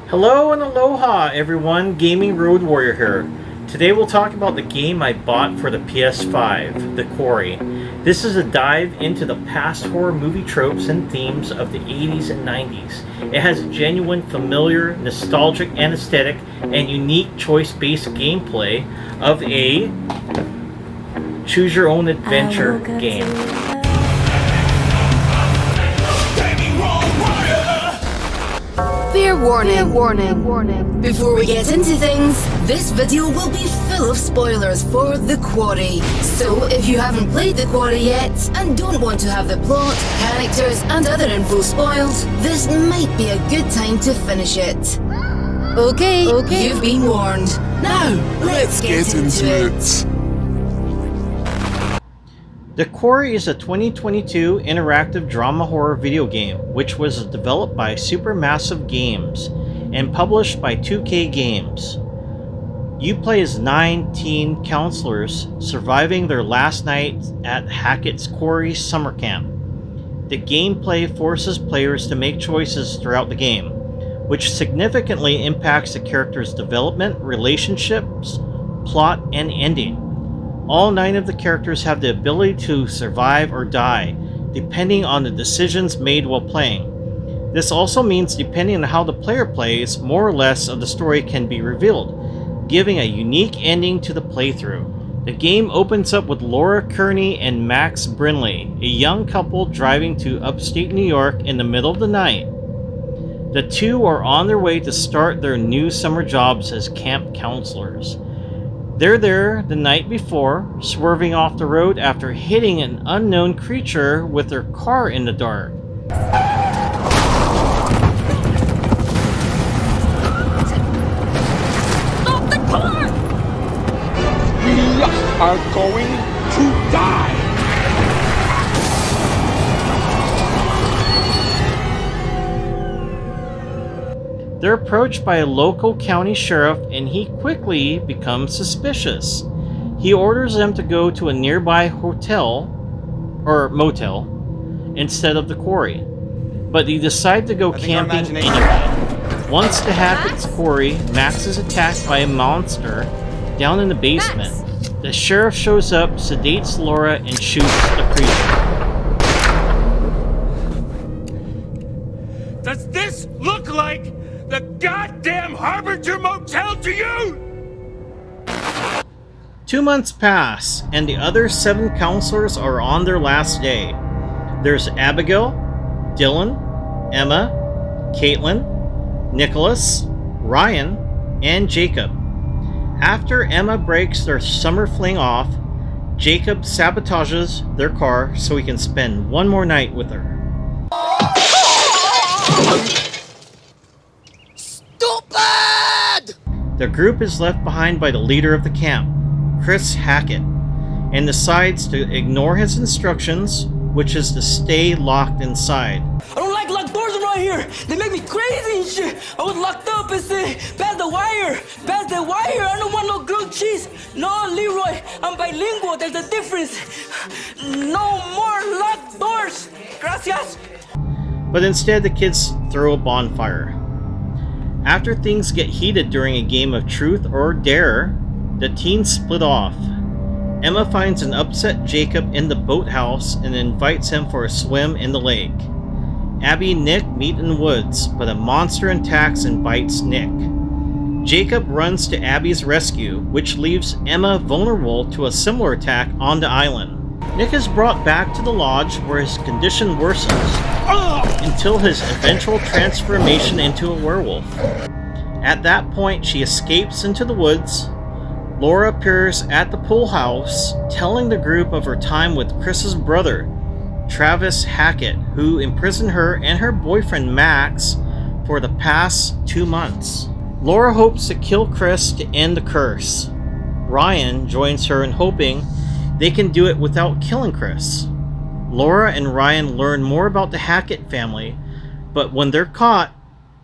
Hello and aloha everyone, Gaming Road Warrior here. Today we'll talk about the game I bought for the PS5, the Quarry. This is a dive into the past horror movie tropes and themes of the 80s and 90s. It has genuine, familiar, nostalgic aesthetic and unique choice-based gameplay of a choose-your-own-adventure game. Fair warning. Before we get into things, this video will be full of spoilers for The Quarry. So if you haven't played The Quarry yet and don't want to have the plot, characters and other info spoiled, this might be a good time to finish it. Okay, you've been warned. Now, let's get into it. The Quarry is a 2022 interactive drama horror video game which was developed by Supermassive Games and published by 2K Games. You play as 19 counselors surviving their last night at Hackett's Quarry summer camp. The gameplay forces players to make choices throughout the game, which significantly impacts the character's development, relationships, plot, and ending. All 9 of the characters have the ability to survive or die, depending on the decisions made while playing. This also means depending on how the player plays, more or less of the story can be revealed, giving a unique ending to the playthrough. The game opens up with Laura Kearney and Max Brinley, a young couple driving to upstate New York in the middle of the night. The two are on their way to start their new summer jobs as camp counselors. They're there the night before, swerving off the road after hitting an unknown creature with their car in the dark. Stop the car! We are going to die! They're approached by a local county sheriff and he quickly becomes suspicious. He orders them to go to a nearby hotel, or motel, instead of the quarry. But they decide to go camping anyway. Once the Hackett's Quarry, Max is attacked by a monster down in the basement. The sheriff shows up, sedates Laura, and shoots the creature. Does this look like the goddamn Harbinger Motel to you? 2 months pass, and the other 7 counselors are on their last day. There's Abigail, Dylan, Emma, Caitlin, Nicholas, Ryan, and Jacob. After Emma breaks their summer fling off, Jacob sabotages their car so he can spend one more night with her. The group is left behind by the leader of the camp, Chris Hackett, and decides to ignore his instructions, which is to stay locked inside. I don't like locked doors around here. They make me crazy and shit. I was locked up and said, pass the wire. I don't want no grilled cheese. No, Leroy, I'm bilingual. There's a difference. No more locked doors. Gracias. But instead, the kids throw a bonfire. After things get heated during a game of truth or dare, the teens split off. Emma finds an upset Jacob in the boathouse and invites him for a swim in the lake. Abby and Nick meet in the woods, but a monster attacks and bites Nick. Jacob runs to Abby's rescue, which leaves Emma vulnerable to a similar attack on the island. Nick is brought back to the lodge where his condition worsens until his eventual transformation into a werewolf. At that point, she escapes into the woods. Laura appears at the pool house, telling the group of her time with Chris's brother, Travis Hackett, who imprisoned her and her boyfriend Max for the past 2 months. Laura hopes to kill Chris to end the curse. Ryan joins her in hoping they can do it without killing Chris. Laura and Ryan learn more about the Hackett family, but when they're caught,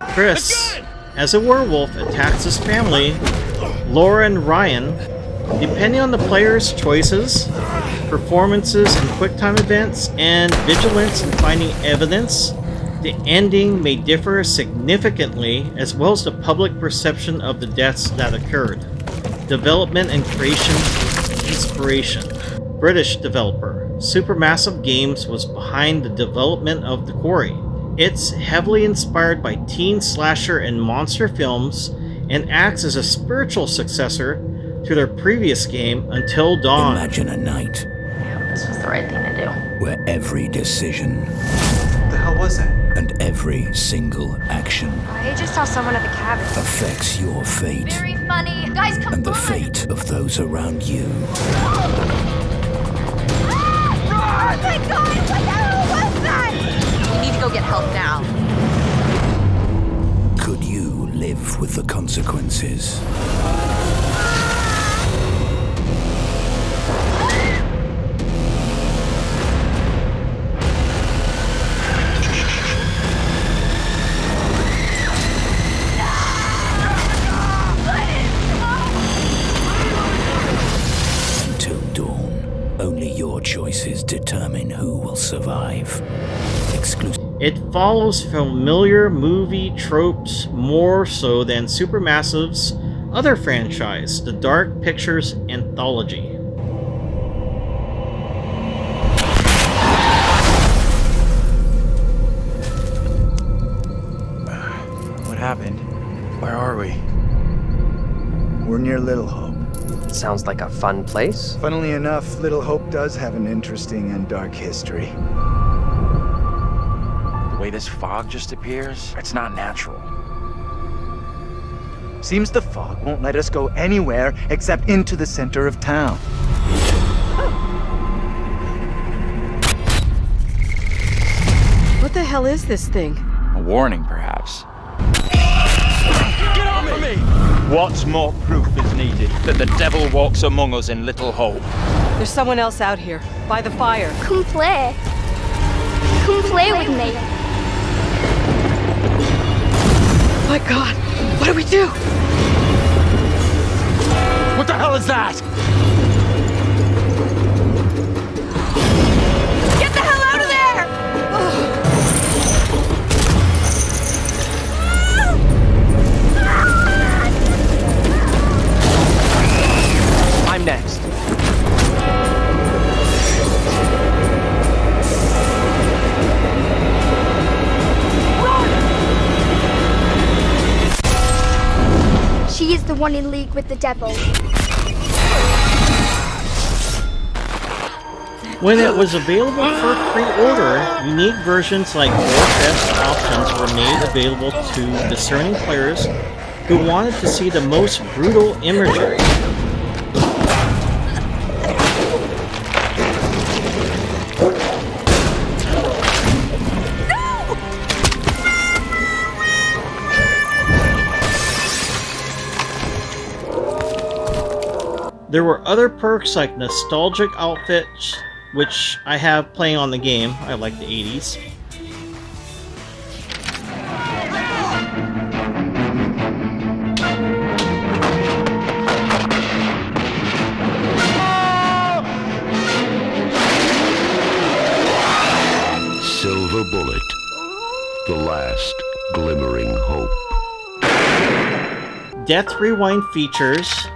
Chris, as a werewolf, attacks his family. Laura and Ryan, depending on the player's choices, performances in QuickTime events, and vigilance in finding evidence, The ending may differ significantly, as well as the public perception of the deaths that occurred. Development and creation inspiration. British developer Supermassive Games was behind the development of The Quarry. It's heavily inspired by teen slasher and monster films and acts as a spiritual successor to their previous game, Until Dawn. Imagine a night This was the right thing to do. where every decision What the hell was that? and every single action I just saw someone at the cabin. affects your fate Very funny. Guys, come and the on! fate of those around you. Oh my god, what the hell was that? We need to go get help now. Could you live with the consequences? Until dawn, only your choices determine who will survive. Exclusive. It follows familiar movie tropes more so than Supermassive's other franchise, the Dark Pictures Anthology. What happened? Where are we? We're near Little Hope. Sounds like a fun place. Funnily enough, Little Hope does have an interesting and dark history. The way this fog just appears, it's not natural. Seems the fog won't let us go anywhere except into the center of town. What the hell is this thing? A warning, perhaps. Get off of me! What more proof is needed that the devil walks among us in Little Hope? There's someone else out here, by the fire. Come play. Come play with me. My god, what do we do? What the hell is that? Get the hell out of there! I'm next. She is the one in league with the devil. When it was available for pre-order, unique versions like Gore-Fest options were made available to discerning players who wanted to see the most brutal imagery. There were other perks like nostalgic outfits, which I have playing on the game. I like the 80s. Silver Bullet, the last glimmering hope. Death Rewind features.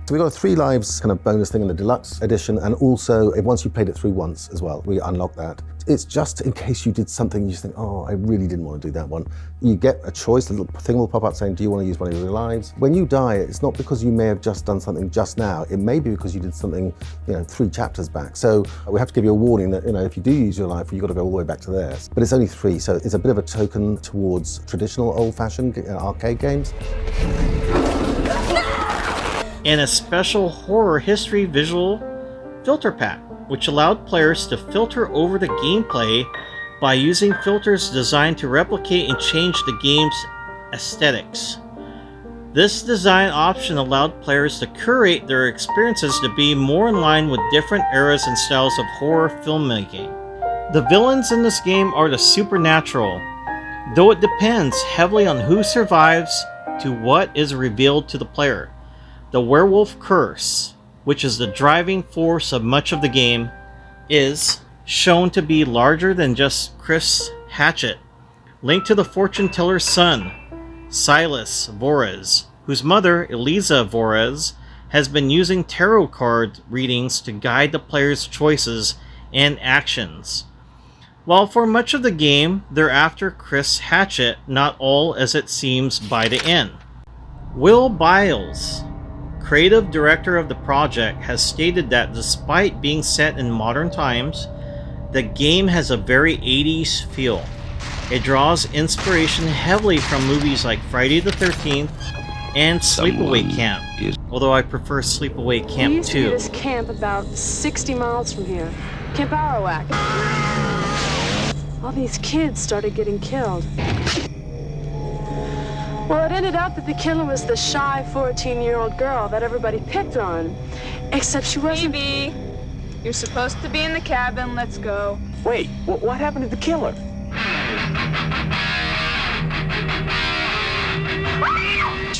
So we got a 3 lives kind of bonus thing in the deluxe edition, and also once you played it through once as well, we unlock that. It's just in case you did something you just think, oh, I really didn't want to do that one. You get a choice, a little thing will pop up saying, do you want to use one of your lives? When you die, it's not because you may have just done something just now. It may be because you did something, 3 chapters back. So we have to give you a warning that, if you do use your life, you've got to go all the way back to there. But it's only 3, so it's a bit of a token towards traditional old-fashioned arcade games. And a special horror history visual filter pack, which allowed players to filter over the gameplay by using filters designed to replicate and change the game's aesthetics. This design option allowed players to curate their experiences to be more in line with different eras and styles of horror filmmaking. The villains in this game are the supernatural, though it depends heavily on who survives to what is revealed to the player. The werewolf curse, which is the driving force of much of the game, is shown to be larger than just Chris Hatchett, linked to the fortune teller's son, Silas Voorhees, whose mother, Eliza Voorhees, has been using tarot card readings to guide the player's choices and actions. While for much of the game, they're after Chris Hatchett, not all as it seems by the end. Will Biles, creative director of the project, has stated that despite being set in modern times, the game has a very 80s feel. It draws inspiration heavily from movies like Friday the 13th and Sleepaway Camp, although I prefer Sleepaway Camp 2. We used to be this camp about 60 miles from here, Camp Arawak. All these kids started getting killed. Well, it ended up that the killer was the shy 14-year-old girl that everybody picked on, except she wasn't... Baby, you're supposed to be in the cabin. Let's go. Wait, what happened to the killer?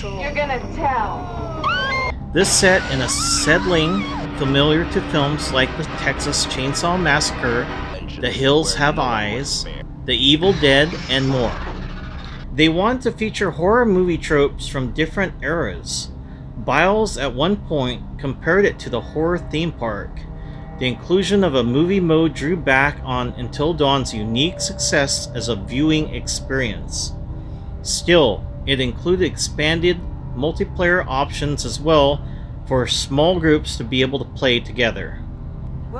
You're gonna tell. This set in a settling familiar to films like the Texas Chainsaw Massacre, The Hills Have Eyes, The Evil Dead, and more. They want to feature horror movie tropes from different eras. Biles at one point compared it to the horror theme park. The inclusion of a movie mode drew back on Until Dawn's unique success as a viewing experience. Still, it included expanded multiplayer options as well for small groups to be able to play together.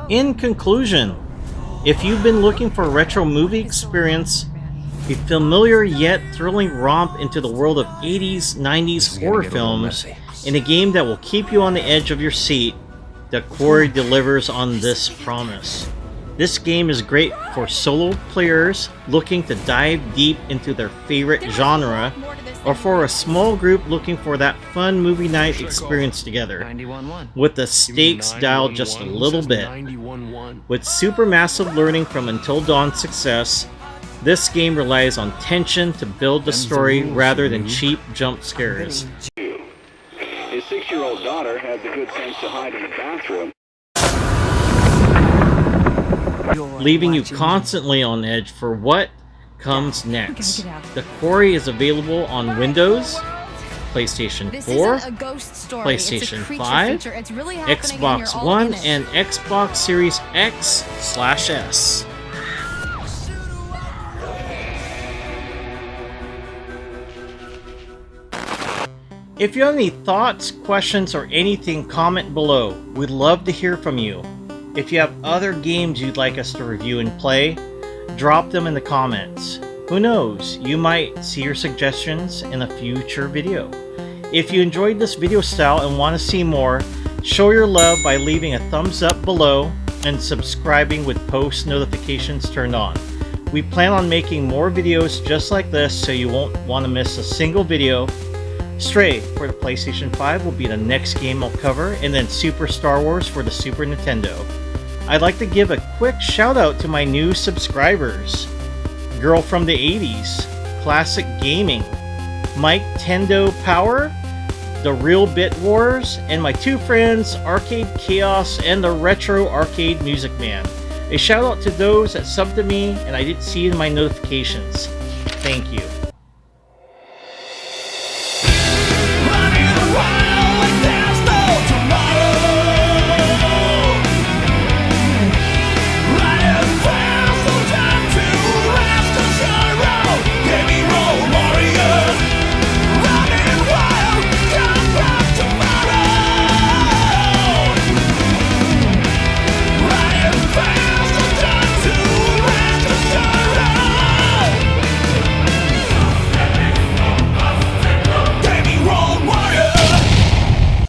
In conclusion, if you've been looking for a retro movie experience, a familiar yet thrilling romp into the world of 80s, 90s horror films, in a game that will keep you on the edge of your seat, the Quarry delivers on this promise. This game is great for solo players looking to dive deep into their favorite genre, or for a small group looking for that fun movie night experience together, with the stakes dialed just a little bit. With supermassive learning from Until Dawn's success, this game relies on tension to build the story rather than cheap jump scares. His 6-year-old daughter had the good sense to hide in the bathroom, leaving you constantly on edge for what comes next. The Quarry is available on Windows, PlayStation 4, PlayStation 5, Xbox One, and Xbox Series X/S. If you have any thoughts, questions, or anything, comment below. We'd love to hear from you. If you have other games you'd like us to review and play, drop them in the comments. Who knows, you might see your suggestions in a future video. If you enjoyed this video style and want to see more, show your love by leaving a thumbs up below and subscribing with post notifications turned on. We plan on making more videos just like this so you won't want to miss a single video. Stray for the PlayStation 5 will be the next game I'll cover, and then Super Star Wars for the Super Nintendo. I'd like to give a quick shout out to my new subscribers: Girl from the 80s, Classic Gaming, Mike Tendo Power, The Real Bit Wars, and my two friends Arcade Chaos and the Retro Arcade Music Man. A shout out to those that subbed to me and I didn't see in my notifications. Thank you.